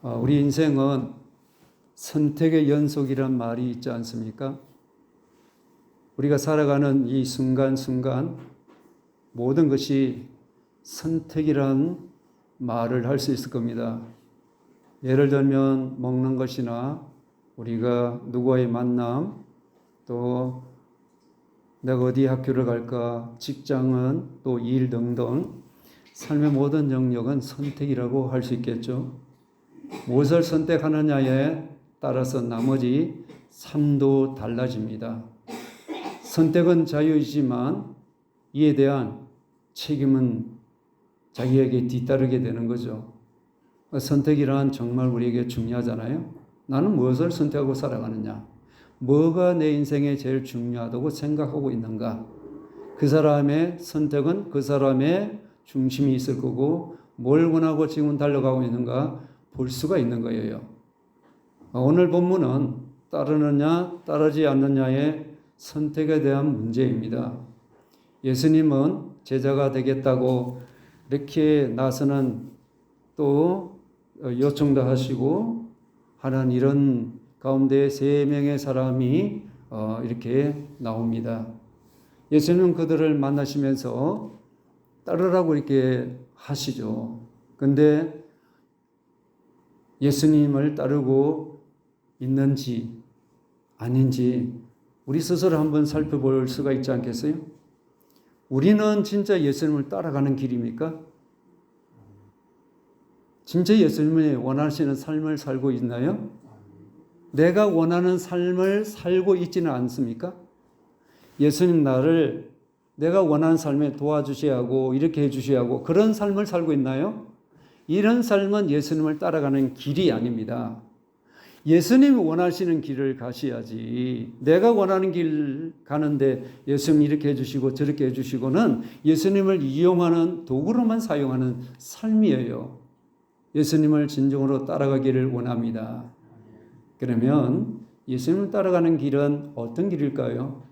우리 인생은 선택의 연속이란 말이 있지 않습니까? 우리가 살아가는 이 순간순간 모든 것이 선택이란 말을 할 수 있을 겁니다. 예를 들면 먹는 것이나 우리가 누구와의 만남, 또 내가 어디 학교를 갈까, 직장은 또 일 등등 삶의 모든 영역은 선택이라고 할 수 있겠죠. 무엇을 선택하느냐에 따라서 나머지 삶도 달라집니다. 선택은 자유이지만 이에 대한 책임은 자기에게 뒤따르게 되는 거죠. 선택이란 정말 우리에게 중요하잖아요. 나는 무엇을 선택하고 살아가느냐, 뭐가 내 인생에 제일 중요하다고 생각하고 있는가. 그 사람의 선택은 그 사람의 중심이 있을 거고, 뭘 원하고 지금 달려가고 있는가 볼 수가 있는 거예요. 오늘 본문은 따르느냐 따르지 않느냐의 선택에 대한 문제입니다. 예수님은 제자가 되겠다고 이렇게 나서는 또 요청도 하시고 하는 이런 가운데 3명의 사람이 이렇게 나옵니다. 예수님은 그들을 만나시면서 따르라고 이렇게 하시죠. 근데 예수님을 따르고 있는지 아닌지 우리 스스로 한번 살펴볼 수가 있지 않겠어요? 우리는 진짜 예수님을 따라가는 길입니까? 진짜 예수님이 원하시는 삶을 살고 있나요? 내가 원하는 삶을 살고 있지는 않습니까? 예수님 나를 내가 원하는 삶에 도와주셔야 하고 이렇게 해주셔야 하고 그런 삶을 살고 있나요? 이런 삶은 예수님을 따라가는 길이 아닙니다. 예수님이 원하시는 길을 가셔야지, 내가 원하는 길 가는데 예수님 이렇게 해주시고 저렇게 해주시고는 예수님을 이용하는 도구로만 사용하는 삶이에요. 예수님을 진정으로 따라가기를 원합니다. 그러면 예수님을 따라가는 길은 어떤 길일까요?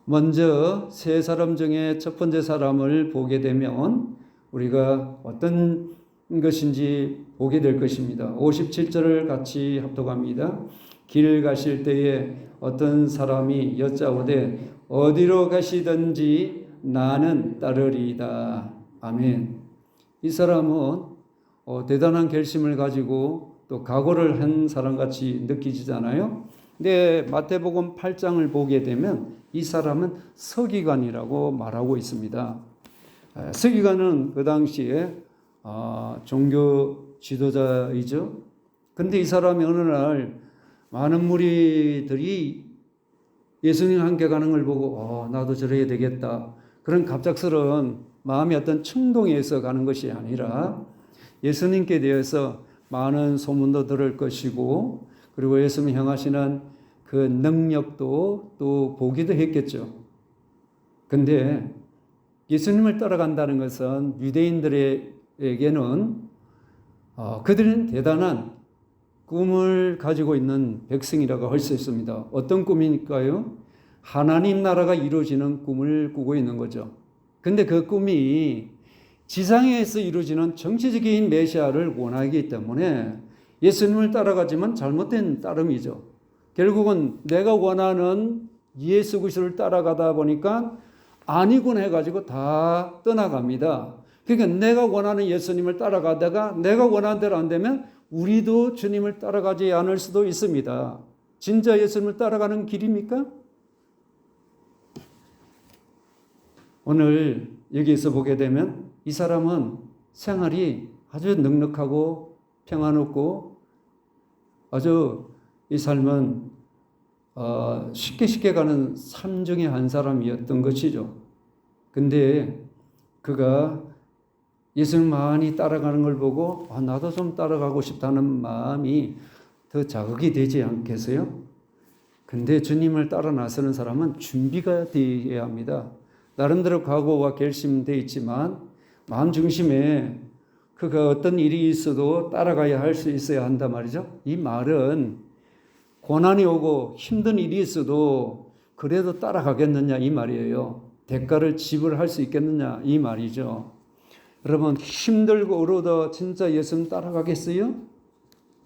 먼저 3사람 중에 첫 번째 사람을 보게 되면 우리가 어떤 것인지 보게 될 것입니다. 57절을 같이 합독합니다. 길 가실 때에 어떤 사람이 여짜오되 어디로 가시든지 나는 따르리이다. 아멘. 이 사람은 대단한 결심을 가지고 또 각오를 한 사람같이 느끼지잖아요. 근데 마태복음 8장을 보게 되면 이 사람은 서기관이라고 말하고 있습니다. 서기관은 그 당시에 종교 지도자이죠. 근데 이 사람이 어느 날 많은 무리들이 예수님 함께 가는 걸 보고 나도 저래야 되겠다, 그런 갑작스러운 마음의 어떤 충동에 의해서 가는 것이 아니라 예수님께 대해서 많은 소문도 들을 것이고 그리고 예수님이 행하시는 그 능력도 또 보기도 했겠죠. 근데 예수님을 따라간다는 것은 유대인들에게는 그들은 대단한 꿈을 가지고 있는 백성이라고 할 수 있습니다. 어떤 꿈일까요? 하나님 나라가 이루어지는 꿈을 꾸고 있는 거죠. 근데 그 꿈이 지상에서 이루어지는 정치적인 메시아를 원하기 때문에 예수님을 따라가지만 잘못된 따름이죠. 결국은 내가 원하는 예수 그리스도를 따라가다 보니까 아니군 해가지고 다 떠나갑니다. 그러니까 내가 원하는 예수님을 따라가다가 내가 원하는 대로 안 되면 우리도 주님을 따라가지 않을 수도 있습니다. 진짜 예수님을 따라가는 길입니까? 오늘 여기에서 보게 되면 이 사람은 생활이 아주 넉넉하고 평안없고 아주 이 삶은 쉽게 가는 삶 중에 한 사람이었던 것이죠. 근데 그가 예수님 많이 따라가는 걸 보고 나도 좀 따라가고 싶다는 마음이 더 자극이 되지 않겠어요? 근데 주님을 따라 나서는 사람은 준비가 되어야 합니다. 나름대로 각오와 결심되어 있지만 마음 중심에 그가 어떤 일이 있어도 따라가야 할 수 있어야 한단 말이죠. 이 말은 고난이 오고 힘든 일이 있어도 그래도 따라가겠느냐 이 말이에요. 대가를 지불할 수 있겠느냐 이 말이죠. 여러분 힘들고 어려워도 진짜 예수님 따라가겠어요?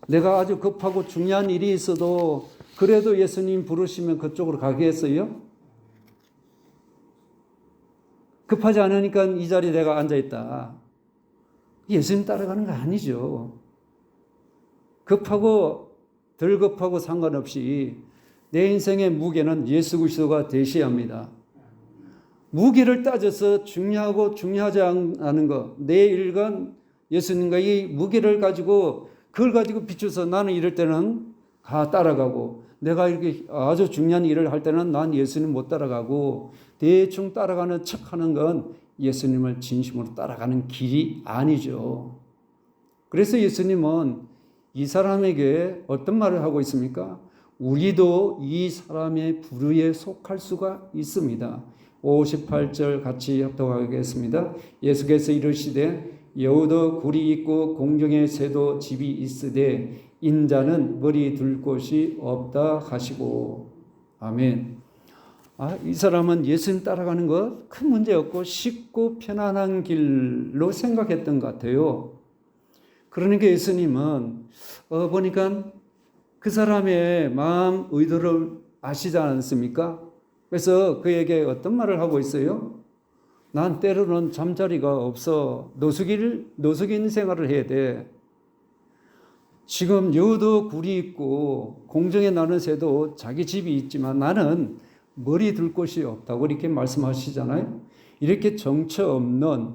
내가 아주 급하고 중요한 일이 있어도 그래도 예수님 부르시면 그쪽으로 가겠어요? 급하지 않으니까 이 자리에 내가 앉아있다. 예수님 따라가는 거 아니죠. 급하고 덜 급하고 상관없이 내 인생의 무게는 예수 그리스도가 되셔야 합니다. 무게를 따져서 중요하고 중요하지 않은 것, 내 일과 예수님과 이 무게를 가지고 그걸 가지고 비춰서 나는 이럴 때는 따라가고 내가 이렇게 아주 중요한 일을 할 때는 난 예수님 못 따라가고 대충 따라가는 척하는 건 예수님을 진심으로 따라가는 길이 아니죠. 그래서 예수님은 이 사람에게 어떤 말을 하고 있습니까? 우리도 이 사람의 부류에 속할 수가 있습니다. 58절 같이 합독하겠습니다. 예수께서 이르시되 여우도 굴이 있고 공중의 새도 집이 있으되 인자는 머리 둘 곳이 없다 하시고. 아멘. 이 사람은 예수님 따라가는 것 큰 문제 없고 쉽고 편안한 길로 생각했던 것 같아요. 그러니까 예수님은 보니까 그 사람의 마음 의도를 아시지 않습니까? 그래서 그에게 어떤 말을 하고 있어요? 난 때로는 잠자리가 없어 노숙인 생활을 해야 돼. 지금 여우도 굴이 있고 공중에 나는 새도 자기 집이 있지만 나는 머리 둘 곳이 없다고 이렇게 말씀하시잖아요. 이렇게 정처 없는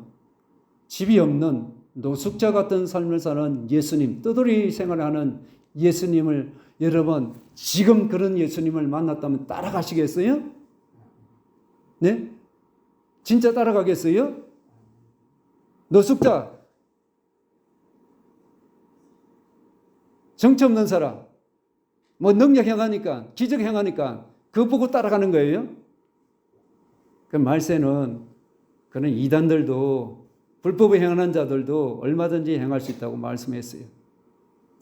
집이 없는 노숙자 같은 삶을 사는 예수님, 떠돌이 생활하는 예수님을 여러분 지금 그런 예수님을 만났다면 따라가시겠어요? 네? 진짜 따라가겠어요? 노숙자, 정처 없는 사람, 능력 행하니까, 기적 행하니까 그거 보고 따라가는 거예요? 그 말세는 그런 이단들도 불법을 행하는 자들도 얼마든지 행할 수 있다고 말씀했어요.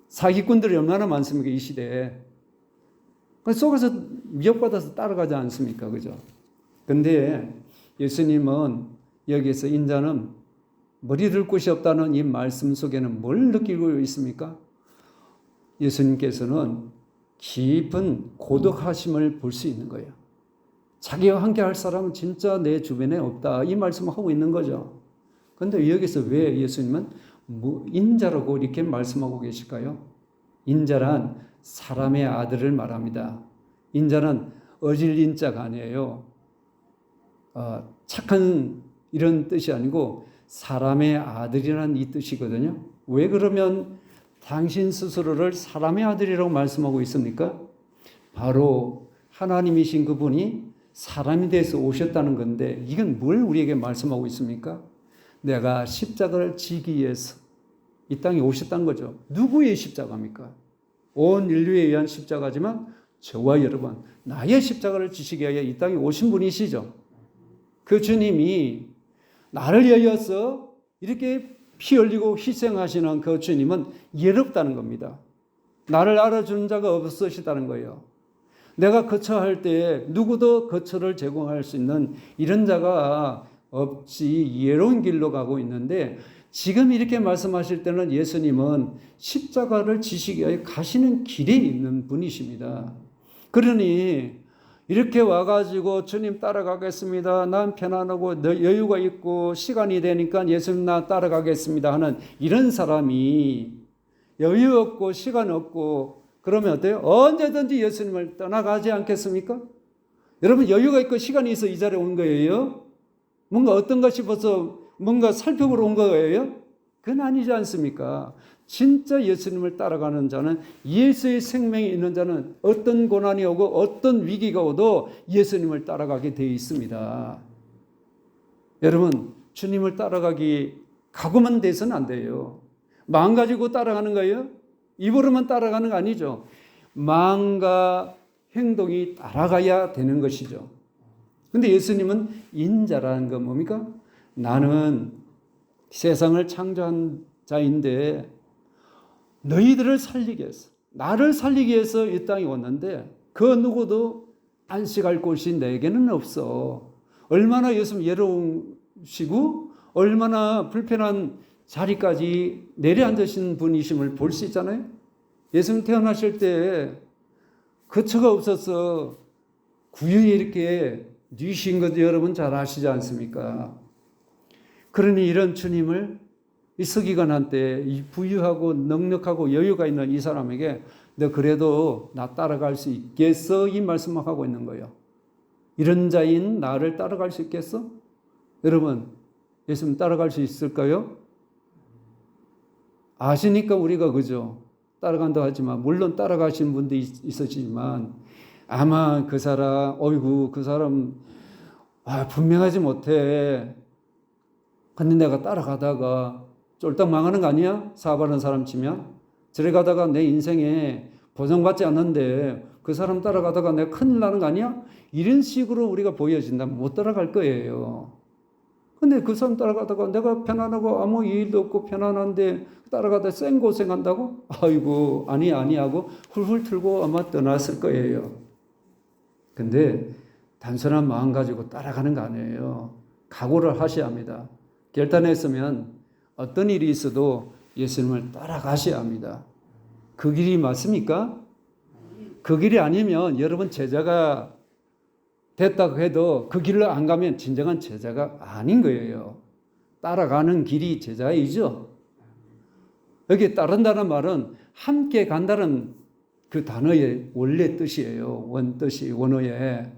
사기꾼들이 얼마나 많습니까, 이 시대에. 그 속에서 미혹받아서 따라가지 않습니까, 그죠? 근데 예수님은 여기에서 인자는 머리 둘 곳이 없다는 이 말씀 속에는 뭘 느끼고 있습니까? 예수님께서는 깊은 고독하심을 볼 수 있는 거예요. 자기와 함께 할 사람은 진짜 내 주변에 없다. 이 말씀을 하고 있는 거죠. 그런데 여기서 왜 예수님은 인자라고 이렇게 말씀하고 계실까요? 인자란 사람의 아들을 말합니다. 인자는 어질린 자가 아니에요. 착한 이런 뜻이 아니고 사람의 아들이라는 이 뜻이거든요. 왜 그러면 당신 스스로를 사람의 아들이라고 말씀하고 있습니까? 바로 하나님이신 그분이 사람이 돼서 오셨다는 건데 이건 뭘 우리에게 말씀하고 있습니까? 내가 십자가를 지기 위해서 이 땅에 오셨다는 거죠. 누구의 십자가입니까? 온 인류에 의한 십자가지만 저와 여러분 나의 십자가를 지시기 위해 이 땅에 오신 분이시죠. 그 주님이 나를 위하여서 이렇게 피 흘리고 희생하시는 그 주님은 예롭다는 겁니다. 나를 알아주는 자가 없으시다는 거예요. 내가 거처할 때에 누구도 거처를 제공할 수 있는 이런 자가 없이 예로운 길로 가고 있는데 지금 이렇게 말씀하실 때는 예수님은 십자가를 지시기 위해 가시는 길에 있는 분이십니다. 그러니 이렇게 와가지고 주님 따라가겠습니다. 난 편안하고 여유가 있고 시간이 되니까 예수님 나 따라가겠습니다 하는 이런 사람이 여유 없고 시간 없고 그러면 어때요? 언제든지 예수님을 떠나가지 않겠습니까? 여러분 여유가 있고 시간이 있어 이 자리에 온 거예요? 뭔가 어떤가 싶어서 뭔가 살펴보러 온 거예요? 그건 아니지 않습니까? 진짜 예수님을 따라가는 자는 예수의 생명이 있는 자는 어떤 고난이 오고 어떤 위기가 오도 예수님을 따라가게 되어 있습니다. 여러분 주님을 따라가기 각오만 돼서는 안 돼요. 마음 가지고 따라가는 거예요? 입으로만 따라가는 거 아니죠. 마음과 행동이 따라가야 되는 것이죠. 근데 예수님은 인자라는 건 뭡니까? 나는 세상을 창조한 자인데 너희들을 살리기 위해서 나를 살리기 위해서 이 땅에 왔는데 그 누구도 안식할 곳이 내게는 없어. 얼마나 예수님 예로우시고 얼마나 불편한 자리까지 내려앉으신 분이심을 볼 수 있잖아요. 예수님 태어나실 때 거처가 없어서 구유에 이렇게 뉘신 것 여러분 잘 아시지 않습니까? 그러니 이런 주님을 이 서기관한 때 이 부유하고 넉넉하고 여유가 있는 이 사람에게 너 그래도 나 따라갈 수 있겠어? 이 말씀을 하고 있는 거예요. 이런 자인 나를 따라갈 수 있겠어? 여러분, 예수님 따라갈 수 있을까요? 아시니까 우리가 그죠? 따라간다고 하지만 물론 따라가신 분도 있으시지만 아마 그 사람, 어이구 그 사람 분명하지 못해. 근데 내가 따라가다가 쫄딱 망하는 거 아니야? 사업하는 사람 치면. 저래 가다가 내 인생에 보장받지 않는데 그 사람 따라가다가 내가 큰일 나는 거 아니야? 이런 식으로 우리가 보여진다면 못 따라갈 거예요. 근데 그 사람 따라가다가 내가 편안하고 아무 일도 없고 편안한데 따라가다 생고생한다고? 아이고 아니 하고 훌훌 틀고 아마 떠났을 거예요. 근데 단순한 마음 가지고 따라가는 거 아니에요. 각오를 하셔야 합니다. 결단했으면 어떤 일이 있어도 예수님을 따라가셔야 합니다. 그 길이 맞습니까? 그 길이 아니면 여러분 제자가 됐다고 해도 그 길로 안 가면 진정한 제자가 아닌 거예요. 따라가는 길이 제자이죠. 여기 따른다는 말은 함께 간다는 그 단어의 원래 뜻이에요. 원뜻이 원어에.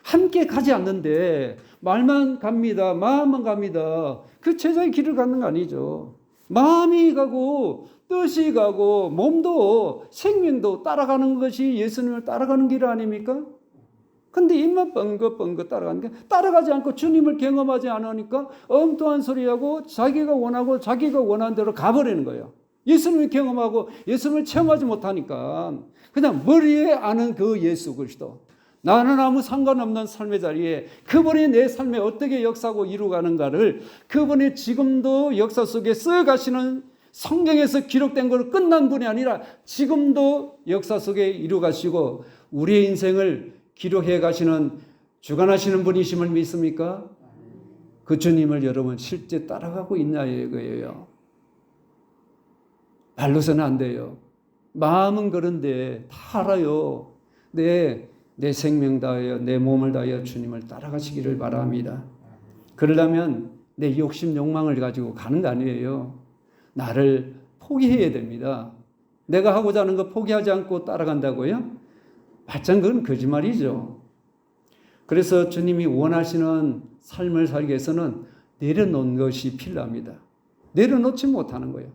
함께 가지 않는데 말만 갑니다. 마음만 갑니다. 그 제자의 길을 가는 거 아니죠. 마음이 가고 뜻이 가고 몸도 생명도 따라가는 것이 예수님을 따라가는 길 아닙니까? 근데 입만 뻥긋뻥긋 따라가는 게 따라가지 않고 주님을 경험하지 않으니까 엉뚱한 소리하고 자기가 원하고 자기가 원하는 대로 가버리는 거예요. 예수님을 경험하고 예수님을 체험하지 못하니까 그냥 머리에 아는 그 예수 그리스도 나는 아무 상관없는 삶의 자리에 그분이 내 삶에 어떻게 역사하고 이루어가는가를 그분이 지금도 역사 속에 써가시는 성경에서 기록된 걸 끝난 분이 아니라 지금도 역사 속에 이루어가시고 우리의 인생을 기록해 가시는 주관하시는 분이심을 믿습니까? 그 주님을 여러분 실제 따라가고 있냐 이거예요. 발로서는 안 돼요. 마음은 그런데 다 알아요. 내 생명 다하여 내 몸을 다하여 주님을 따라가시기를 바랍니다. 그러려면 내 욕심 욕망을 가지고 가는 거 아니에요. 나를 포기해야 됩니다. 내가 하고자 하는 거 포기하지 않고 따라간다고요? 말짱 그건 거짓말이죠. 그래서 주님이 원하시는 삶을 살기 위해서는 내려놓는 것이 필요합니다. 내려놓지 못하는 거예요.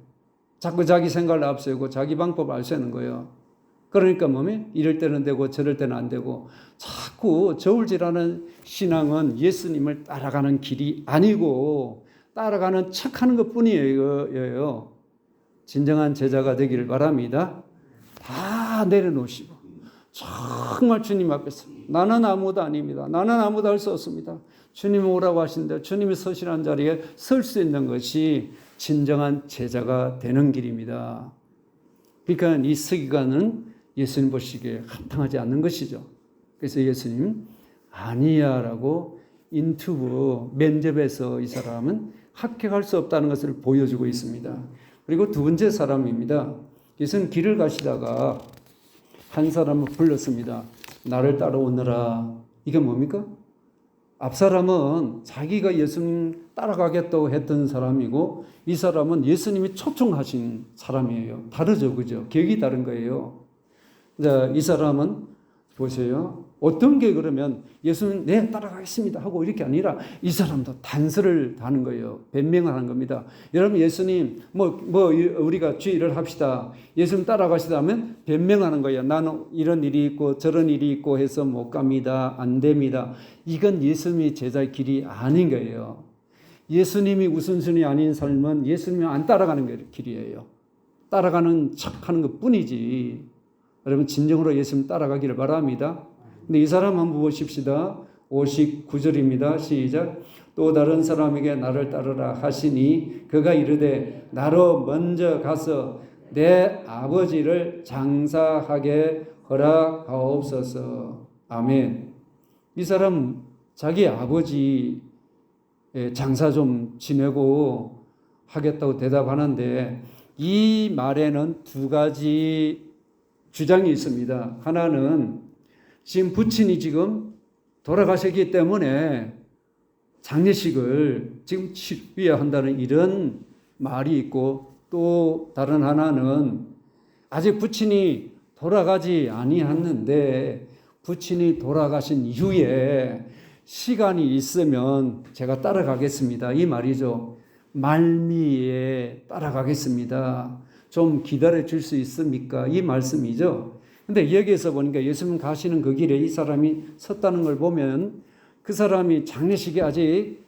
자꾸 자기 생각을 앞세우고 자기 방법을 앞세우는 거예요. 그러니까 뭐면 이럴 때는 되고 저럴 때는 안 되고 자꾸 저울질하는 신앙은 예수님을 따라가는 길이 아니고 따라가는 척하는 것뿐이에요. 진정한 제자가 되기를 바랍니다. 다 내려놓으시고 정말 주님 앞에서 나는 아무도 아닙니다. 나는 아무도 할 수 없습니다. 주님 오라고 하신데 주님이 서시라는 자리에 설 수 있는 것이 진정한 제자가 되는 길입니다. 그러니까 이 서기관은 예수님 보시기에 합당하지 않는 것이죠. 그래서 예수님 아니야라고 인투브 면접에서 이 사람은 합격할 수 없다는 것을 보여주고 있습니다. 그리고 두 번째 사람입니다. 예수님 길을 가시다가 한 사람을 불렀습니다. 나를 따라오너라. 이게 뭡니까? 앞 사람은 자기가 예수님 따라가겠다고 했던 사람이고 이 사람은 예수님이 초청하신 사람이에요. 다르죠, 그죠? 격이 다른 거예요. 이 사람은 보세요. 어떤 게 그러면 예수님 네 따라가겠습니다 하고 이렇게 아니라 이 사람도 단서를 다는 거예요. 변명을 하는 겁니다. 여러분 예수님 우리가 주의를 합시다. 예수님 따라가시다 하면 변명하는 거예요. 나는 이런 일이 있고 저런 일이 있고 해서 못 갑니다. 안 됩니다. 이건 예수님의 제자의 길이 아닌 거예요. 예수님이 우선순위 아닌 삶은 예수님이 안 따라가는 길이에요. 따라가는 척하는 것뿐이지. 여러분 진정으로 예수님 따라가기를 바랍니다. 근데 이 사람 한번 보십시다. 59절입니다. 시작. 또 다른 사람에게 나를 따르라 하시니 그가 이르되 나로 먼저 가서 내 아버지를 장사하게 허락하옵소서. 아멘. 이 사람 자기 아버지 장사 좀 지내고 하겠다고 대답하는데 이 말에는 두 가지 주장이 있습니다. 하나는 지금 부친이 지금 돌아가셨기 때문에 장례식을 지금 치러야 한다는 이런 말이 있고, 또 다른 하나는 아직 부친이 돌아가지 아니했는데 부친이 돌아가신 이후에 시간이 있으면 제가 따라가겠습니다, 이 말이죠. 말미에 따라가겠습니다. 좀 기다려 줄 수 있습니까? 이 말씀이죠. 근데 여기에서 보니까 예수님 가시는 그 길에 이 사람이 섰다는 걸 보면 그 사람이 장례식에 아직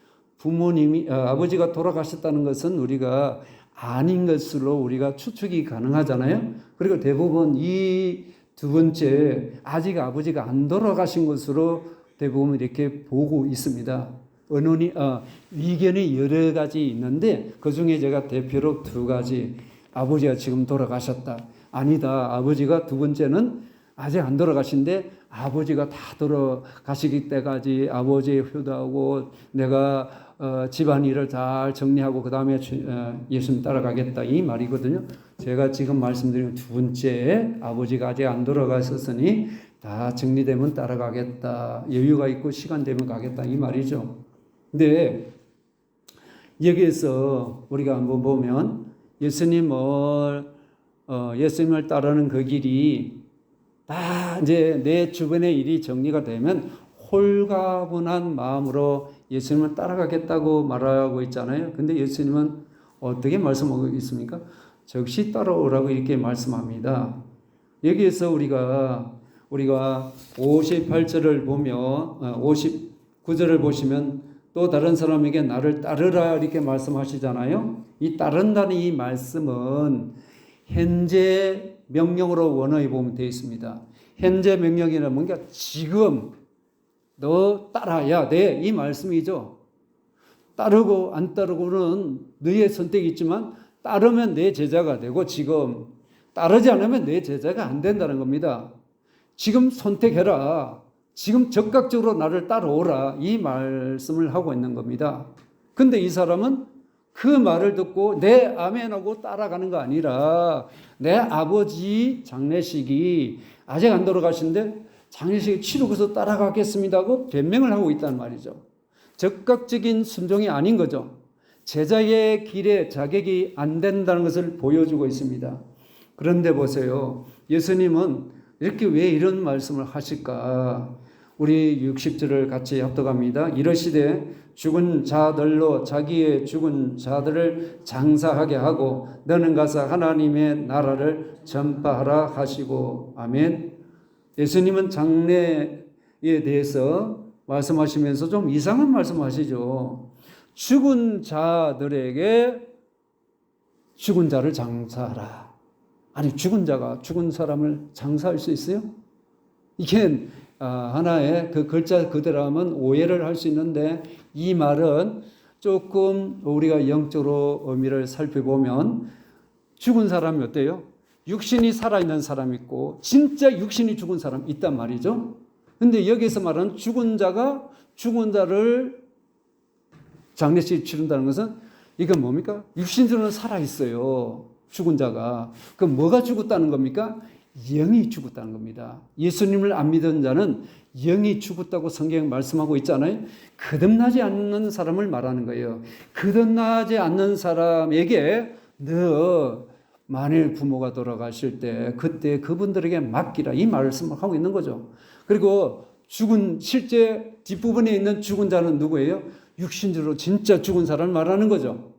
아버지가 돌아가셨다는 것은 우리가 아닌 것으로 우리가 추측이 가능하잖아요. 그리고 대부분 이 두 번째, 아직 아버지가 안 돌아가신 것으로 대부분 이렇게 보고 있습니다. 의견이 여러 가지 있는데 그 중에 제가 대표로 두 가지. 아버지가 지금 돌아가셨다. 아니다. 아버지가 두 번째는 아직 안 돌아가신데 아버지가 다 돌아가시기 때까지 아버지의 효도하고 내가 집안일을 잘 정리하고 그 다음에 예수님 따라가겠다, 이 말이거든요. 제가 지금 말씀드린 두 번째, 아버지가 아직 안 돌아가셨으니 다 정리되면 따라가겠다, 여유가 있고 시간 되면 가겠다, 이 말이죠. 근데 여기에서 우리가 한번 보면 예수님을 따르는 그 길이 다 이제 내 주변의 일이 정리가 되면 홀가분한 마음으로 예수님을 따라가겠다고 말하고 있잖아요. 근데 예수님은 어떻게 말씀하고 있습니까? 즉시 따라오라고 이렇게 말씀합니다. 여기에서 우리가 58절을 보며 59절을 보시면 또 다른 사람에게 나를 따르라 이렇게 말씀하시잖아요. 이 따른다는 이 말씀은 현재 명령으로 원어에 보면 되어 있습니다. 현재 명령이란 뭔가 지금 너 따라야 돼, 이 말씀이죠. 따르고 안 따르고는 너의 선택이 있지만 따르면 내 제자가 되고 지금 따르지 않으면 내 제자가 안 된다는 겁니다. 지금 선택해라. 지금 적극적으로 나를 따라오라, 이 말씀을 하고 있는 겁니다. 근데 이 사람은 그 말을 듣고 내 아멘하고 따라가는 거 아니라 내 아버지 장례식이 아직 안 돌아가신데 장례식을 치르고서 따라가겠습니다 하고 변명을 하고 있다는 말이죠. 적극적인 순종이 아닌 거죠. 제자의 길에 자격이 안 된다는 것을 보여주고 있습니다. 그런데 보세요. 예수님은 이렇게 왜 이런 말씀을 하실까? 우리 60절을 같이 합독합니다. 이러시되 죽은 자들로 자기의 죽은 자들을 장사하게 하고 너는 가서 하나님의 나라를 전파하라 하시고. 아멘. 예수님은 장례에 대해서 말씀하시면서 좀 이상한 말씀하시죠. 죽은 자들에게 죽은 자를 장사하라. 아니, 죽은 자가 죽은 사람을 장사할 수 있어요? 이게 하나의 그 글자 그대로 하면 오해를 할 수 있는데, 이 말은 조금 우리가 영적으로 의미를 살펴보면 죽은 사람이 어때요? 육신이 살아있는 사람 있고 진짜 육신이 죽은 사람 있단 말이죠. 근데 여기서 말하는 죽은 자가 죽은 자를 장례식 치른다는 것은 이건 뭡니까? 육신으로는 살아있어요. 죽은 자가. 그럼 뭐가 죽었다는 겁니까? 영이 죽었다는 겁니다. 예수님을 안 믿은 자는 영이 죽었다고 성경 말씀하고 있잖아요. 거듭나지 않는 사람을 말하는 거예요. 거듭나지 않는 사람에게 너 만일 부모가 돌아가실 때 그때 그분들에게 맡기라, 이 말씀을 하고 있는 거죠. 그리고 실제 뒷부분에 있는 죽은 자는 누구예요? 육신적으로 진짜 죽은 사람을 말하는 거죠.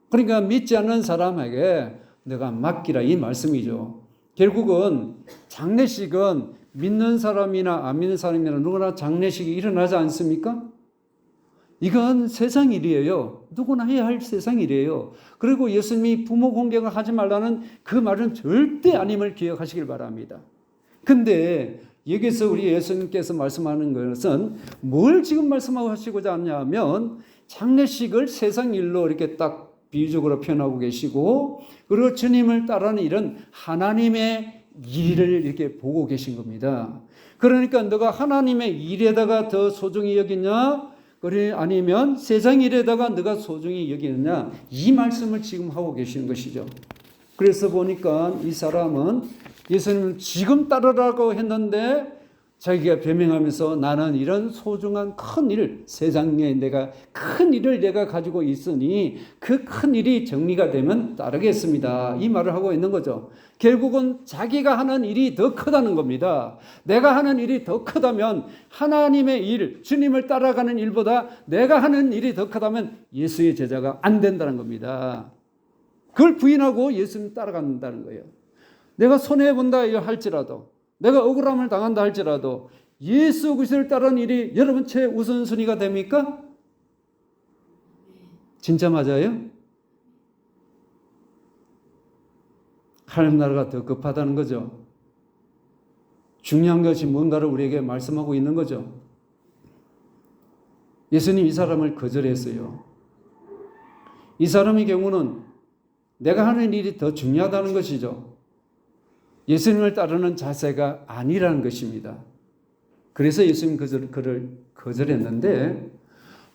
그러니까 믿지 않는 사람에게 내가 맡기라, 이 말씀이죠. 결국은 장례식은 믿는 사람이나 안 믿는 사람이나 누구나 장례식이 일어나지 않습니까? 이건 세상 일이에요. 누구나 해야 할 세상 일이에요. 그리고 예수님이 부모 공경을 하지 말라는 그 말은 절대 아님을 기억하시길 바랍니다. 근데 여기서 우리 예수님께서 말씀하는 것은 뭘 지금 말씀하시고자 하냐면 장례식을 세상 일로 이렇게 딱 비유적으로 표현하고 계시고, 그리고 주님을 따르는 일은 하나님의 일을 이렇게 보고 계신 겁니다. 그러니까 너가 하나님의 일에다가 더 소중히 여기냐, 아니면 세상 일에다가 너가 소중히 여기느냐, 이 말씀을 지금 하고 계시는 것이죠. 그래서 보니까 이 사람은 예수님은 지금 따르라고 했는데 자기가 변명하면서 나는 이런 소중한 큰 일, 세상에 내가 큰 일을 내가 가지고 있으니 그 큰 일이 정리가 되면 따르겠습니다. 이 말을 하고 있는 거죠. 결국은 자기가 하는 일이 더 크다는 겁니다. 내가 하는 일이 더 크다면 하나님의 일, 주님을 따라가는 일보다 내가 하는 일이 더 크다면 예수의 제자가 안 된다는 겁니다. 그걸 부인하고 예수님 따라간다는 거예요. 내가 손해본다 할지라도, 내가 억울함을 당한다 할지라도 예수 그리스도를 따르는 일이 여러분 최우선순위가 됩니까? 진짜 맞아요? 하나님 나라가 더 급하다는 거죠. 중요한 것이 뭔가를 우리에게 말씀하고 있는 거죠. 예수님 이 사람을 거절했어요. 이 사람의 경우는 내가 하는 일이 더 중요하다는 것이죠. 예수님을 따르는 자세가 아니라는 것입니다. 그래서 예수님 그를 거절했는데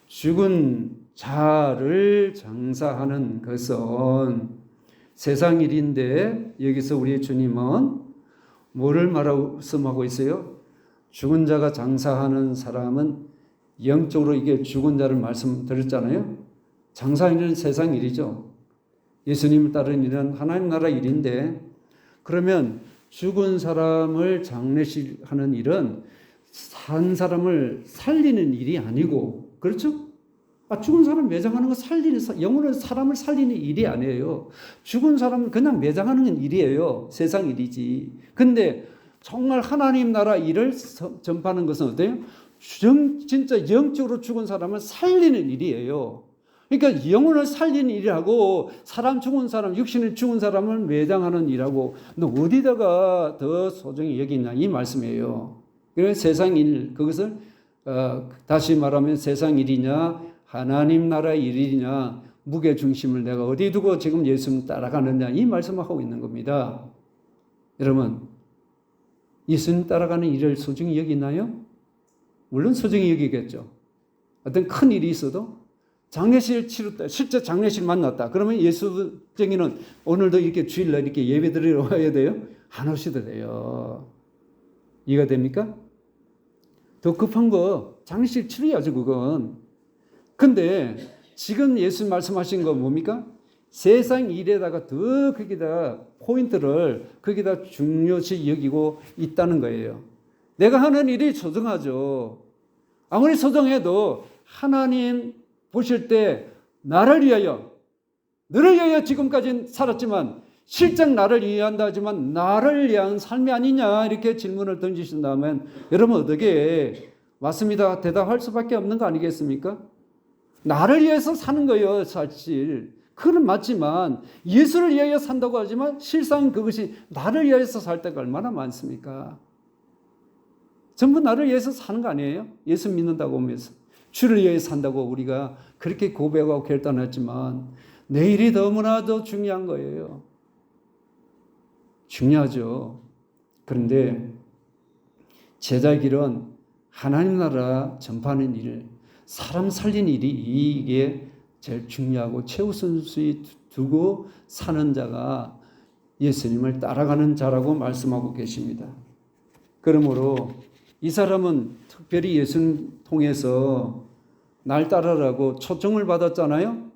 죽은 자를 장사하는 것은 세상 일인데 여기서 우리 주님은 뭐를 말씀하고 있어요? 죽은 자가 장사하는 사람은 영적으로 이게 죽은 자를 말씀드렸잖아요. 장사하는 세상 일이죠. 예수님을 따르는 일은 하나님 나라 일인데 그러면 죽은 사람을 장례식하는 일은 산 사람을 살리는 일이 아니고 그렇죠? 죽은 사람 매장하는 거 살리는 영혼의 사람을 살리는 일이 아니에요. 죽은 사람은 그냥 매장하는 일이에요. 세상 일이지. 근데 정말 하나님 나라 일을 전파하는 것은 어때요? 진짜 영적으로 죽은 사람을 살리는 일이에요. 그러니까 영혼을 살리는 일하고 사람 죽은 사람, 육신을 죽은 사람을 매장하는 일하고 너 어디다가 더 소중히 여기냐 이 말씀이에요. 그래서 세상 일 그것을 다시 말하면 세상 일이냐 하나님 나라 일이냐 무게 중심을 내가 어디 두고 지금 예수님 따라가느냐 이 말씀을 하고 있는 겁니다. 여러분 예수님 따라가는 일을 소중히 여기나요? 물론 소중히 여기겠죠. 어떤 큰 일이 있어도 장례식 치렀다. 실제 장례식 만났다. 그러면 예수쟁이는 오늘도 이렇게 주일날 이렇게 예배 드리러 와야 돼요? 안 오셔도 돼요. 이해가 됩니까? 더 급한 거 장례식 치러야죠, 그건. 근데 지금 예수 말씀하신 거 뭡니까? 세상 일에다가 더 거기다 포인트를 거기다 중요시 여기고 있다는 거예요. 내가 하는 일이 소중하죠. 아무리 소중해도 하나님 보실 때 나를 위하여 너를 위하여 지금까지 살았지만 실제 나를 위한다 하지만 나를 위한 삶이 아니냐 이렇게 질문을 던지신다면 여러분 어떻게 맞습니다 대답할 수밖에 없는 거 아니겠습니까? 나를 위해서 사는 거예요 사실. 그건 맞지만 예수를 위하여 산다고 하지만 실상 그것이 나를 위해서 살 때가 얼마나 많습니까? 전부 나를 위해서 사는 거 아니에요? 예수 믿는다고 하면서 주를 위해 산다고 우리가 그렇게 고백하고 결단했지만 내일이 너무나도 중요한 거예요. 중요하죠. 그런데 제자의 길은 하나님 나라 전파하는 일, 사람 살리는 일이 이게 제일 중요하고 최우선순위 두고 사는 자가 예수님을 따라가는 자라고 말씀하고 계십니다. 그러므로 이 사람은 특별히 예수님 통해서 날 따르라고 초청을 받았잖아요.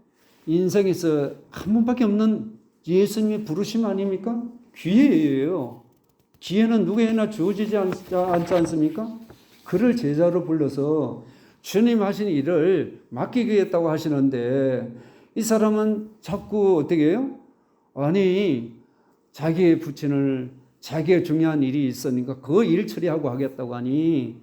인생에서 한 번밖에 없는 예수님의 부르심 아닙니까? 기회예요. 기회는 누구에나 주어지지 않지 않습니까? 그를 제자로 불러서 주님 하신 일을 맡기겠다고 하시는데 이 사람은 자꾸 어떻게 해요? 아니 자기의 부친을 자기의 중요한 일이 있으니까 그 일 처리하고 하겠다고 하니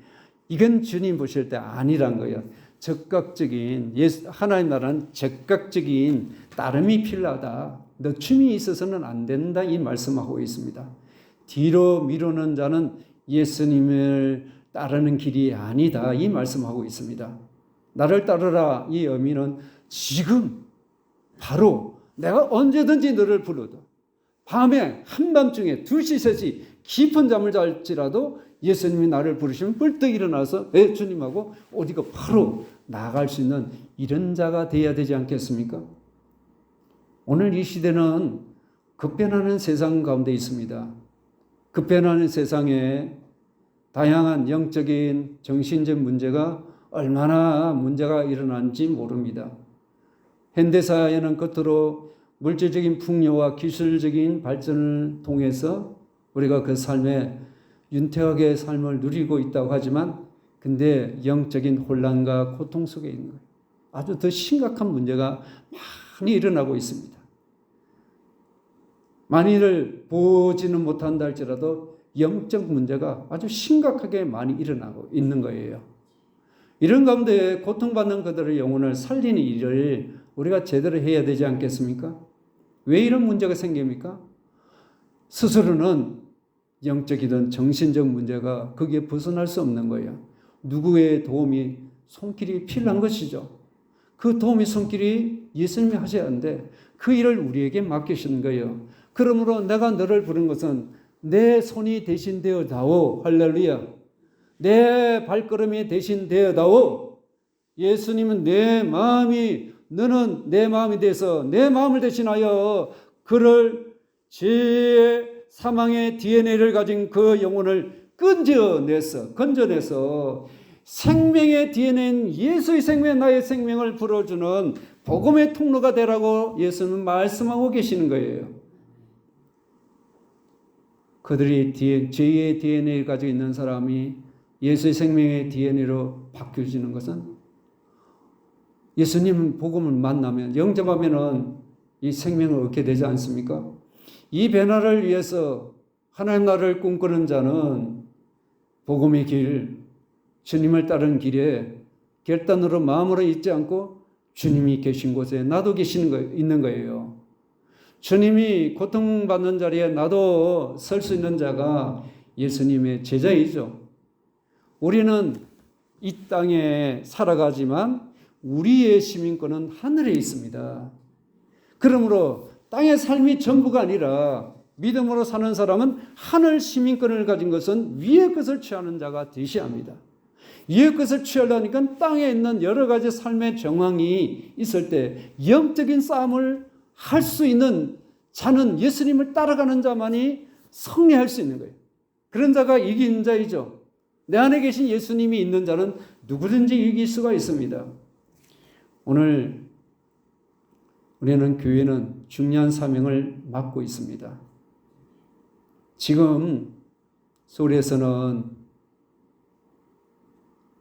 이건 주님 보실 때 아니란 거예요. 적극적인 하나님 나라는 적극적인 따름이 필요하다. 늦춤이 있어서는 안 된다 이 말씀하고 있습니다. 뒤로 미루는 자는 예수님을 따르는 길이 아니다 이 말씀하고 있습니다. 나를 따르라 이 의미는 지금 바로 내가 언제든지 너를 불러도 밤에 한밤중에 2시 3시 깊은 잠을 잘지라도 예수님이 나를 부르시면 뿔떡 일어나서 주님하고 어디가 바로 나아갈 수 있는 이런 자가 되어야 되지 않겠습니까? 오늘 이 시대는 급변하는 세상 가운데 있습니다. 급변하는 세상에 다양한 영적인 정신적 문제가 얼마나 문제가 일어나는지 모릅니다. 현대사회는 겉으로 물질적인 풍요와 기술적인 발전을 통해서 우리가 그 삶에 윤택하게 삶을 누리고 있다고 하지만 근데 영적인 혼란과 고통 속에 있는 거예요. 아주 더 심각한 문제가 많이 일어나고 있습니다. 많이들 보지는 못한다 할지라도 영적 문제가 아주 심각하게 많이 일어나고 있는 거예요. 이런 가운데 고통받는 그들의 영혼을 살리는 일을 우리가 제대로 해야 되지 않겠습니까? 왜 이런 문제가 생깁니까? 스스로는 영적이든 정신적 문제가 거기에 벗어날 수 없는 거예요. 누구의 도움이 손길이 필요한 것이죠. 그 도움이 손길이 예수님이 하셔야 하는데 그 일을 우리에게 맡기시는 거예요. 그러므로 내가 너를 부른 것은 내 손이 대신 되어다오. 할렐루야. 내 발걸음이 대신 되어다오. 예수님은 내 마음이 너는 내 마음이 돼서 내 마음을 대신하여 그를 죄의 사망의 DNA를 가진 그 영혼을 건져내서 생명의 DNA인 예수의 생명, 나의 생명을 불어주는 복음의 통로가 되라고 예수는 말씀하고 계시는 거예요. 그들이 죄의 DNA를 가지고 있는 사람이 예수의 생명의 DNA로 바뀌어지는 것은 예수님 복음을 만나면 영접하면은 이 생명을 얻게 되지 않습니까? 이 변화를 위해서 하나님 나라를 꿈꾸는 자는 복음의 길, 주님을 따르는 길에 결단으로 마음으로 잊지 않고 주님이 계신 곳에 나도 있는 거예요. 주님이 고통받는 자리에 나도 설 수 있는 자가 예수님의 제자이죠. 우리는 이 땅에 살아가지만 우리의 시민권은 하늘에 있습니다. 그러므로 땅의 삶이 전부가 아니라 믿음으로 사는 사람은 하늘 시민권을 가진 것은 위의 것을 취하는 자가 되셔야 합니다. 위의 것을 취하려니까 땅에 있는 여러 가지 삶의 정황이 있을 때 영적인 싸움을 할 수 있는 자는 예수님을 따라가는 자만이 승리할 수 있는 거예요. 그런 자가 이긴 자이죠. 내 안에 계신 예수님이 있는 자는 누구든지 이길 수가 있습니다. 오늘 우리는 교회는 중요한 사명을 맡고 있습니다. 지금 서울에서는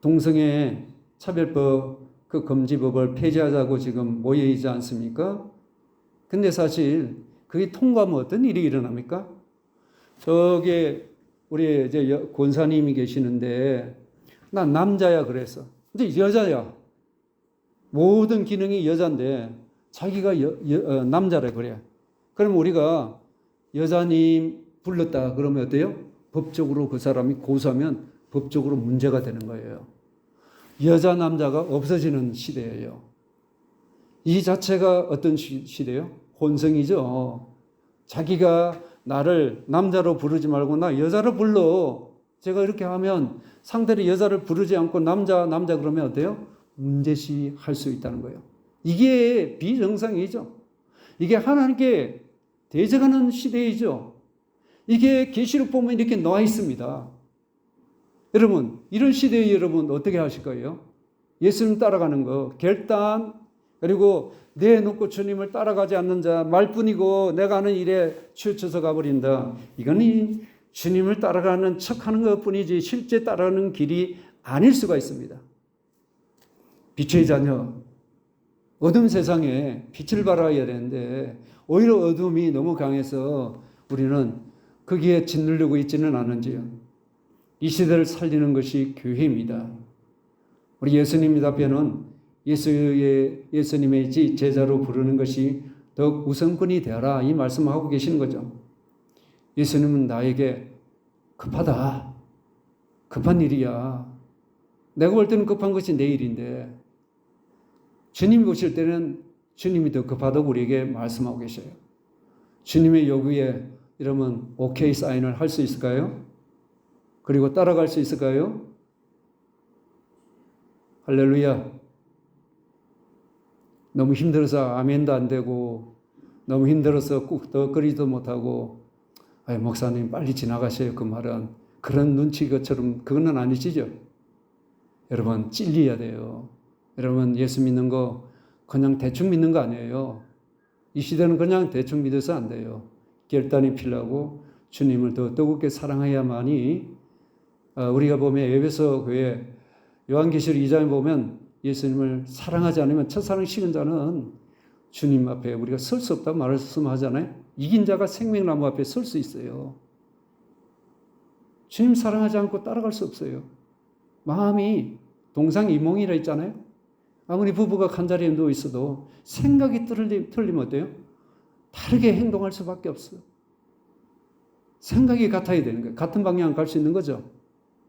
동성애 차별법 그 금지법을 폐지하자고 지금 모여 있지 않습니까? 근데 사실 그게 통과하면 어떤 일이 일어납니까? 저기 우리 이제 권사님이 계시는데 난 남자야 그래서 근데 여자야. 모든 기능이 여자인데 자기가 남자래 그래. 그럼 우리가 여자님 불렀다 그러면 어때요? 법적으로 그 사람이 고소하면 법적으로 문제가 되는 거예요. 여자 남자가 없어지는 시대예요. 이 자체가 어떤 시대예요? 혼성이죠. 자기가 나를 남자로 부르지 말고 나 여자로 불러. 제가 이렇게 하면 상대를 여자를 부르지 않고 남자 그러면 어때요? 문제시 할 수 있다는 거예요. 이게 비정상이죠. 이게 하나님께 대적하는 시대이죠. 이게 계시록 보면 이렇게 나와 있습니다. 여러분 이런 시대에 여러분 어떻게 하실 거예요? 예수님 따라가는 거 결단 그리고 내놓고 주님을 따라가지 않는 자 말뿐이고 내가 하는 일에 치우쳐서 가버린다. 이거는 주님을 따라가는 척하는 것뿐이지 실제 따라가는 길이 아닐 수가 있습니다. 빛의 자녀 어둠 세상에 빛을 발하여야 되는데 오히려 어둠이 너무 강해서 우리는 거기에 짓누르고 있지는 않은지요. 이 시대를 살리는 것이 교회입니다. 우리 예수님 답변은 예수님의 제자로 부르는 것이 더욱 우선권이 되어라 이 말씀하고 계시는 거죠. 예수님은 나에게 급하다. 급한 일이야. 내가 볼 때는 급한 것이 내 일인데 주님이 보실 때는 주님이 더 급하다고 우리에게 말씀하고 계셔요. 주님의 요구에 이러면 오케이 사인을 할 수 있을까요? 그리고 따라갈 수 있을까요? 할렐루야. 너무 힘들어서 아멘도 안 되고 너무 힘들어서 꾹덕거리지도 못하고 아이, 목사님 빨리 지나가세요. 그 말은 그런 눈치 것처럼 그거는 아니시죠? 여러분 찔려야 돼요. 여러분 예수 믿는 거 그냥 대충 믿는 거 아니에요. 이 시대는 그냥 대충 믿어서 안 돼요. 결단이 필요하고 주님을 더 뜨겁게 사랑해야만이 우리가 보면 에베소 교회 요한계시록 2장에 보면 예수님을 사랑하지 않으면 첫사랑 식은 자는 주님 앞에 우리가 설 수 없다고 말씀하잖아요. 이긴 자가 생명나무 앞에 설 수 있어요. 주님 사랑하지 않고 따라갈 수 없어요. 마음이 동상이몽이라 했잖아요. 아무리 부부가 칸자리에 누워 있어도 생각이 틀리면 어때요? 다르게 행동할 수밖에 없어요. 생각이 같아야 되는 거예요. 같은 방향 갈 수 있는 거죠.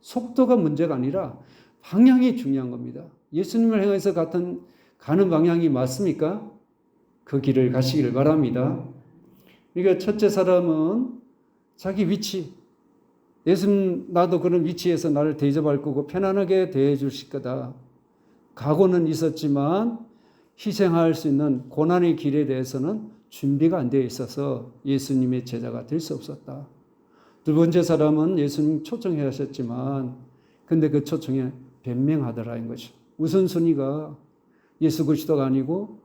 속도가 문제가 아니라 방향이 중요한 겁니다. 예수님을 향해서 가는 방향이 맞습니까? 그 길을 가시기를 바랍니다. 그러니까 첫째 사람은 자기 위치. 예수님 나도 그런 위치에서 나를 대접할 거고 편안하게 대해 주실 거다. 각오는 있었지만 희생할 수 있는 고난의 길에 대해서는 준비가 안 되어 있어서 예수님의 제자가 될 수 없었다. 두 번째 사람은 예수님 초청해 하셨지만 근데 그 초청에 변명하더라는 것이죠. 우선순위가 예수 그리스도가 아니고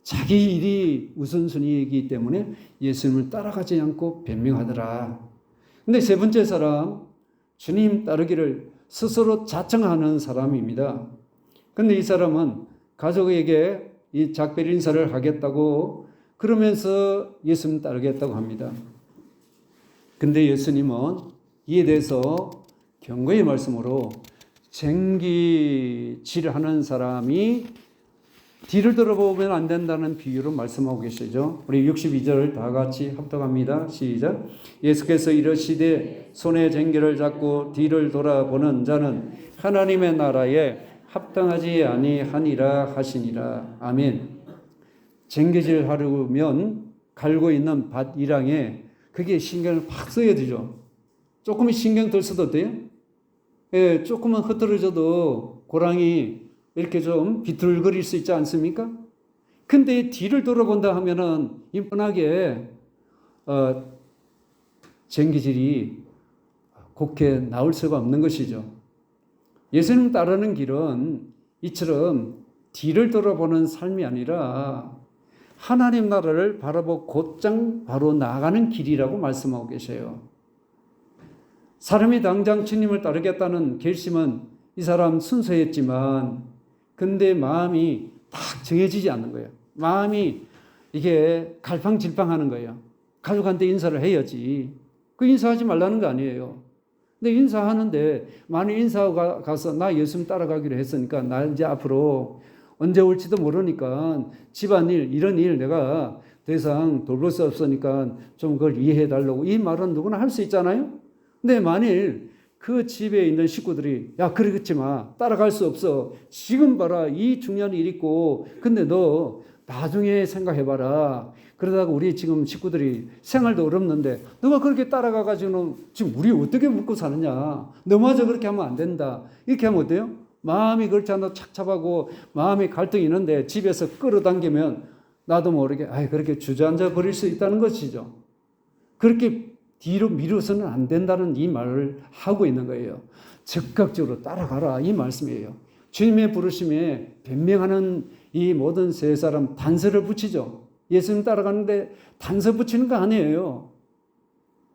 자기 일이 우선순위이기 때문에 예수님을 따라가지 않고 변명하더라. 근데 세 번째 사람, 주님 따르기를 스스로 자청하는 사람입니다. 근데 이 사람은 가족에게 이 작별 인사를 하겠다고 그러면서 예수님 따르겠다고 합니다. 근데 예수님은 이에 대해서 경고의 말씀으로 쟁기질하는 사람이 뒤를 돌아보면 안 된다는 비유로 말씀하고 계시죠. 우리 62절 다 같이 합독합니다. 시작. 예수께서 이르시되 손에 쟁기를 잡고 뒤를 돌아보는 자는 하나님의 나라에 합당하지 아니하니라 하시니라. 아멘. 쟁기질 하려면 갈고 있는 밭 이랑에 그게 신경을 팍 써야 되죠. 조금은 신경 덜 써도 돼요? 예, 조금은 흐트러져도 고랑이 이렇게 좀 비틀거릴 수 있지 않습니까? 근데 뒤를 돌아본다 하면은 뻔하게 쟁기질이 곱게 나올 수가 없는 것이죠. 예수님 따르는 길은 이처럼 뒤를 돌아보는 삶이 아니라 하나님 나라를 바라보고 곧장 바로 나아가는 길이라고 말씀하고 계세요. 사람이 당장 주님을 따르겠다는 결심은 이 사람 순수했지만 근데 마음이 딱 정해지지 않는 거예요. 마음이 이게 갈팡질팡하는 거예요. 가족한테 인사를 해야지. 그 인사하지 말라는 거 아니에요. 근데 인사하는데 만약 인사하고 가서 나 예수님 따라가기로 했으니까 나 이제 앞으로 언제 올지도 모르니까 집안일 이런 일 내가 더 이상 돌볼 수 없으니까 좀 그걸 이해해 달라고 이 말은 누구나 할 수 있잖아요. 근데 만일 그 집에 있는 식구들이 야 그러겠지 마 따라갈 수 없어 지금 봐라 이 중요한 일 있고 근데 너 나중에 생각해봐라 그러다가 우리 지금 식구들이 생활도 어렵는데 너가 그렇게 따라가가지고는 지금 우리 어떻게 먹고 사느냐 너마저 그렇게 하면 안 된다 이렇게 하면 어때요? 마음이 그렇지 않아 착잡하고 마음이 갈등이 있는데 집에서 끌어당기면 나도 모르게 그렇게 주저앉아 버릴 수 있다는 것이죠. 그렇게 뒤로 미루어서는 안 된다는 이 말을 하고 있는 거예요. 적극적으로 따라가라 이 말씀이에요. 주님의 부르심에 변명하는 이 모든 세 사람 단서를 붙이죠. 예수님 따라가는데 단서 붙이는 거 아니에요.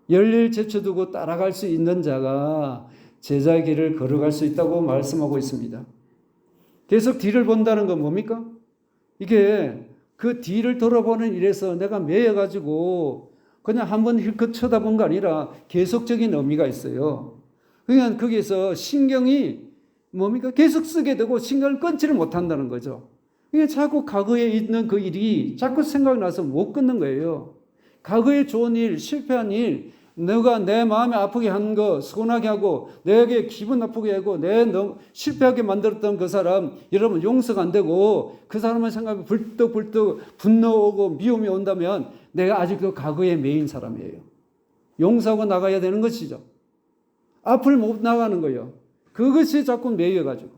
열일 제쳐두고 따라갈 수 있는 자가 제자의 길을 걸어갈 수 있다고 말씀하고 있습니다. 계속 뒤를 본다는 건 뭡니까? 이게 그 뒤를 돌아보는 일에서 내가 매여가지고 그냥 한번 힐끗 쳐다본 거 아니라 계속적인 의미가 있어요. 그러니까 거기에서 신경이 뭡니까? 계속 쓰게 되고 신경을 끊지를 못한다는 거죠. 이게 자꾸 과거에 있는 그 일이 자꾸 생각이 나서 못 끊는 거예요. 과거에 좋은 일, 실패한 일, 너가 내 마음이 아프게 한 거, 서운하게 하고, 내게 기분 나쁘게 하고, 실패하게 만들었던 그 사람, 여러분 용서가 안 되고, 그 사람의 생각이 불떡불떡 분노오고 미움이 온다면, 내가 아직도 과거에 매인 사람이에요. 용서하고 나가야 되는 것이죠. 앞을 못 나가는 거예요. 그것이 자꾸 매여가지고.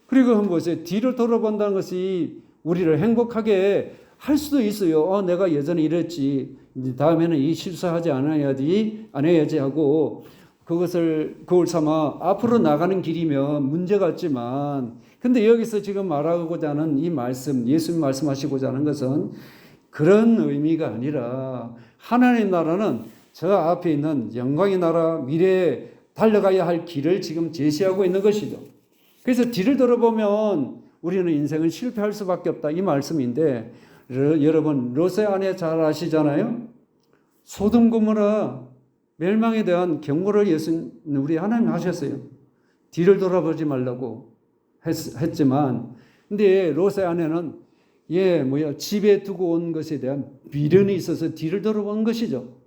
그리고 한번 보세요. 뒤를 돌아본다는 것이 우리를 행복하게 할 수도 있어요. 내가 예전에 이랬지. 이제 다음에는 이 실수하지 않아야지 하고 그걸 삼아 앞으로 나가는 길이면 문제가 없지만, 근데 여기서 지금 말하고자 하는 이 말씀, 예수님 말씀하시고자 하는 것은 그런 의미가 아니라 하나님 나라는 저 앞에 있는 영광의 나라, 미래에 달려가야 할 길을 지금 제시하고 있는 것이죠. 그래서 뒤를 돌아보면 우리는 인생은 실패할 수밖에 없다, 이 말씀인데, 여러분 롯의 아내 잘 아시잖아요. 소돔 고모라 멸망에 대한 경고를 우리 하나님 하셨어요. 뒤를 돌아보지 말라고 했지만, 근데 롯의 아내는 집에 두고 온 것에 대한 미련이 있어서 뒤를 돌아본 것이죠.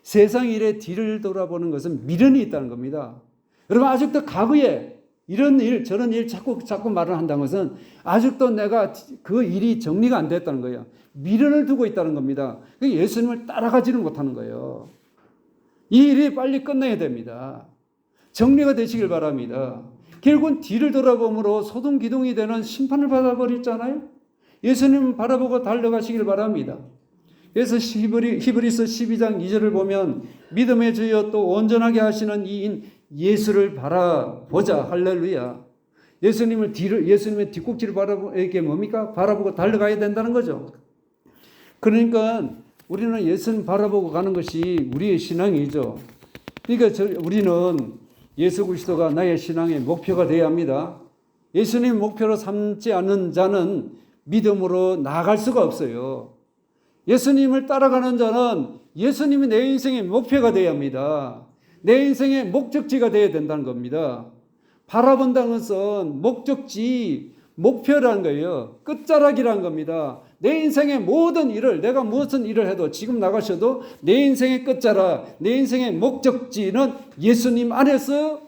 세상 일에 뒤를 돌아보는 것은 미련이 있다는 겁니다. 여러분 아직도 과거에 이런 일 저런 일 자꾸 말을 한다는 것은 아직도 내가 그 일이 정리가 안 됐다는 거예요. 미련을 두고 있다는 겁니다. 예수님을 따라가지는 못하는 거예요. 이 일이 빨리 끝나야 됩니다. 정리가 되시길 바랍니다. 결국은 뒤를 돌아봄으로 소동기둥이 되는 심판을 받아버렸잖아요. 예수님 바라보고 달려가시길 바랍니다. 그래서 히브리서 12장 2절을 보면 믿음의 주여 또 온전하게 하시는 이인 예수를 바라보자. 할렐루야. 예수님의 뒷꼭지를 이게 뭡니까? 바라보고 달려가야 된다는 거죠. 그러니까 우리는 예수님 바라보고 가는 것이 우리의 신앙이죠. 그러니까 우리는 예수 그리스도가 나의 신앙의 목표가 되어야 합니다. 예수님 목표로 삼지 않는 자는 믿음으로 나아갈 수가 없어요. 예수님을 따라가는 자는 예수님이 내 인생의 목표가 되어야 합니다. 내 인생의 목적지가 되어야 된다는 겁니다. 바라본다는 것은 목적지, 목표라는 거예요. 끝자락이라는 겁니다. 내 인생의 모든 일을, 내가 무슨 일을 해도 지금 나가셔도 내 인생의 끝자락, 내 인생의 목적지는 예수님 안에서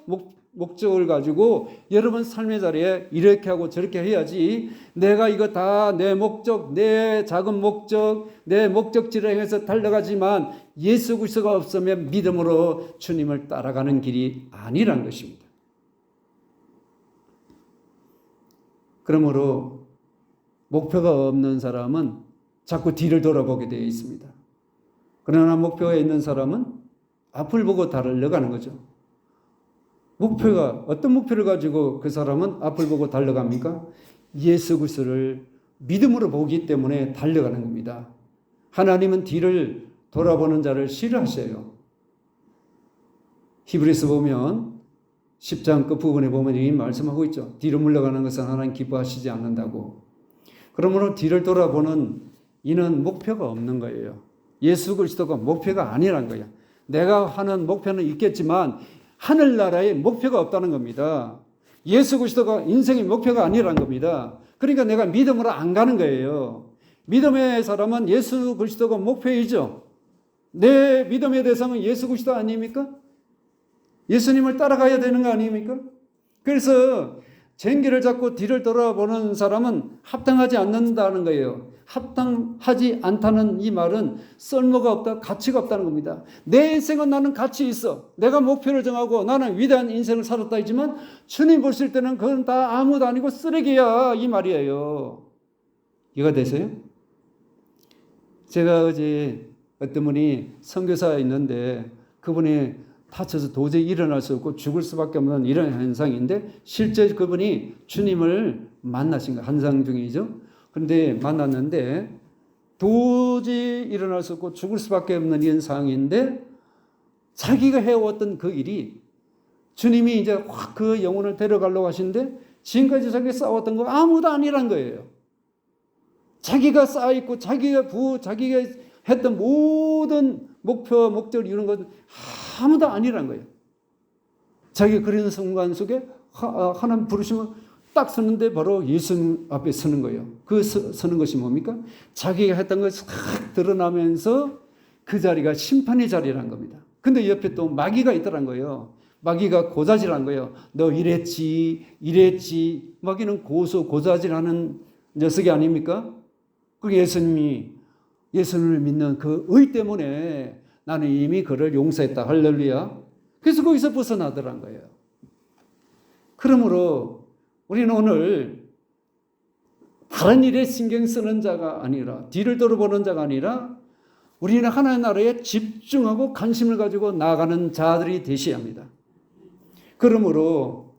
목적을 가지고 여러분 삶의 자리에 이렇게 하고 저렇게 해야지, 내가 이거 다 내 목적, 내 작은 목적, 내 목적지를 향해서 달려가지만 예수 그리스도가 없으면 믿음으로 주님을 따라가는 길이 아니란 것입니다. 그러므로 목표가 없는 사람은 자꾸 뒤를 돌아보게 되어 있습니다. 그러나 목표가 있는 사람은 앞을 보고 달려가는 거죠. 어떤 목표를 가지고 그 사람은 앞을 보고 달려갑니까? 예수 그리스도를 믿음으로 보기 때문에 달려가는 겁니다. 하나님은 뒤를 돌아보는 자를 싫어하셔요. 히브리서 보면 10장 끝부분에 보면 이 말씀하고 있죠. 뒤로 물러가는 것은 하나님 기뻐하시지 않는다고. 그러므로 뒤를 돌아보는 이는 목표가 없는 거예요. 예수 그리스도가 목표가 아니란 거예요. 내가 하는 목표는 있겠지만 하늘나라의 목표가 없다는 겁니다. 예수 그리스도가 인생의 목표가 아니란 겁니다. 그러니까 내가 믿음으로 안 가는 거예요. 믿음의 사람은 예수 그리스도가 목표이죠. 내 믿음의 대상은 예수 그리스도 아닙니까? 예수님을 따라가야 되는 거 아닙니까? 그래서 쟁기를 잡고 뒤를 돌아보는 사람은 합당하지 않는다는 거예요. 합당하지 않다는 이 말은 쓸모가 없다, 가치가 없다는 겁니다. 내 인생은 나는 가치 있어. 내가 목표를 정하고 나는 위대한 인생을 살았다 했지만 주님 보실 때는 그건 다 아무도 아니고 쓰레기야, 이 말이에요. 이해가 되세요? 제가 어제 어떤 분이 선교사에 있는데 그분이 다쳐서 도저히 일어날 수 없고 죽을 수밖에 없는 이런 현상인데 실제 그분이 주님을 만나신 거 한상 중이죠. 그런데 만났는데 도저히 일어날 수 없고 죽을 수밖에 없는 이런 상황인데 자기가 해왔던 그 일이 주님이 이제 확 그 영혼을 데려가려고 하시는데 지금까지 자기가 싸웠던 거 아무도 아니란 거예요. 자기가 쌓여있고 자기가 했던 모든 목표, 목적을 이루는 건 아무도 아니란 거예요. 자기가 그리는 순간 속에 하나님 부르시면 딱 서는데 바로 예수님 앞에 서는 거예요. 그 서는 것이 뭡니까? 자기가 했던 것이 싹 드러나면서 그 자리가 심판의 자리란 겁니다. 근데 옆에 또 마귀가 있더란 거예요. 마귀가 고자질한 거예요. 너 이랬지. 마귀는 고자질하는 녀석이 아닙니까? 그 예수님을 믿는 그 의 때문에 나는 이미 그를 용서했다. 할렐루야. 그래서 거기서 벗어나더란 거예요. 그러므로 우리는 오늘 다른 일에 신경 쓰는 자가 아니라, 뒤를 돌아보는 자가 아니라 우리는 하나님 나라에 집중하고 관심을 가지고 나아가는 자들이 되셔야 합니다. 그러므로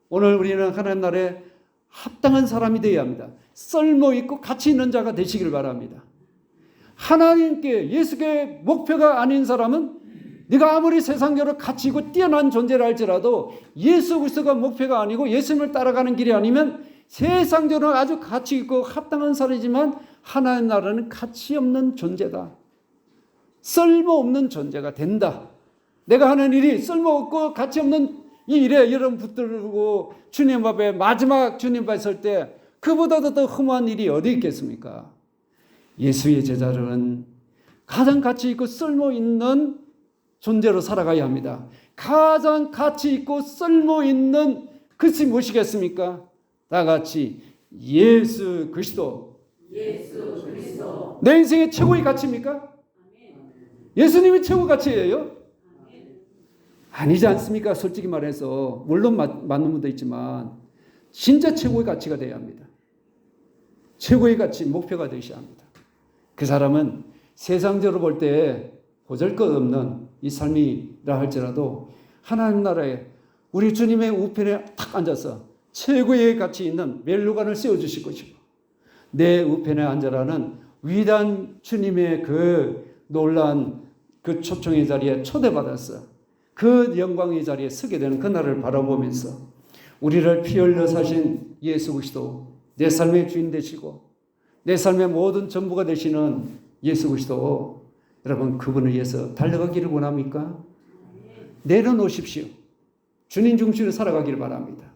오늘 우리는 하나님 나라에 합당한 사람이 되어야 합니다. 쓸모있고 가치 있는 자가 되시길 바랍니다. 하나님께, 예수께 목표가 아닌 사람은 네가 아무리 세상적으로 가치 있고 뛰어난 존재라 할지라도 예수 그리스도가 목표가 아니고 예수님을 따라가는 길이 아니면 세상적으로 아주 가치 있고 합당한 사람이지만 하나님 나라는 가치 없는 존재다. 쓸모없는 존재가 된다. 내가 하는 일이 쓸모없고 가치 없는 이 일에 여러분 붙들고 주님 앞에 마지막 주님 앞에 설 때 그보다도 더 흠한 일이 어디 있겠습니까? 예수의 제자들은 가장 가치 있고 쓸모 있는 존재로 살아가야 합니다. 가장 가치 있고 쓸모 있는 것이 무엇이겠습니까? 다 같이 예수 그리스도. 예수 그리스도. 내 인생의 최고의 가치입니까? 예수님이 최고 가치예요? 아니지 않습니까? 솔직히 말해서 물론 맞는 분도 있지만 진짜 최고의 가치가 되어야 합니다. 최고의 가치, 목표가 되셔야 합니다. 그 사람은 세상적으로 볼 때 보잘것없는 이 삶이라 할지라도 하나님 나라에 우리 주님의 우편에 탁 앉아서 최고의 가치 있는 멜로간을 세워주실 것이고 내 우편에 앉아라는 위대한 주님의 그 놀라운 그 초청의 자리에 초대받았어. 그 영광의 자리에 서게 되는 그날을 바라보면서 우리를 피 흘려 사신 예수 그리스도, 내 삶의 주인 되시고 내 삶의 모든 전부가 되시는 예수 그리스도, 여러분 그분을 위해서 달려가기를 원합니까? 내려놓으십시오. 주님 중심으로 살아가기를 바랍니다.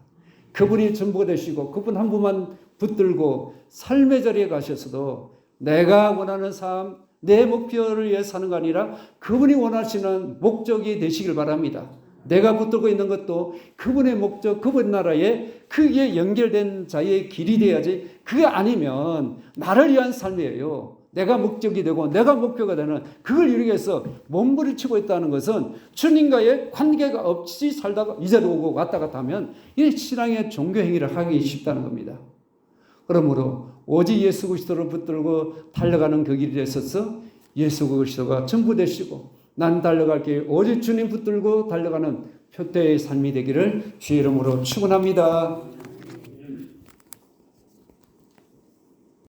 그분이 전부가 되시고 그분 한 분만 붙들고 삶의 자리에 가셔서도 내가 원하는 삶, 내 목표를 위해 사는 거 아니라 그분이 원하시는 목적이 되시길 바랍니다. 내가 붙들고 있는 것도 그분의 목적, 그분 나라에 그게 연결된 자의 길이 돼야지 그게 아니면 나를 위한 삶이에요. 내가 목적이 되고 내가 목표가 되는 그걸 이루기 위해서 몸부림치고 있다는 것은 주님과의 관계가 없이 살다가 이제로 오고 왔다 갔다 하면 이 신앙의 종교 행위를 하기 쉽다는 겁니다. 그러므로 오직 예수 그리스도를 붙들고 달려가는 그 길에 있어서 예수 그리스도가 전부 되시고 난 달려갈 길 오직 주님 붙들고 달려가는 표대의 삶이 되기를 주의 이름으로 축원합니다.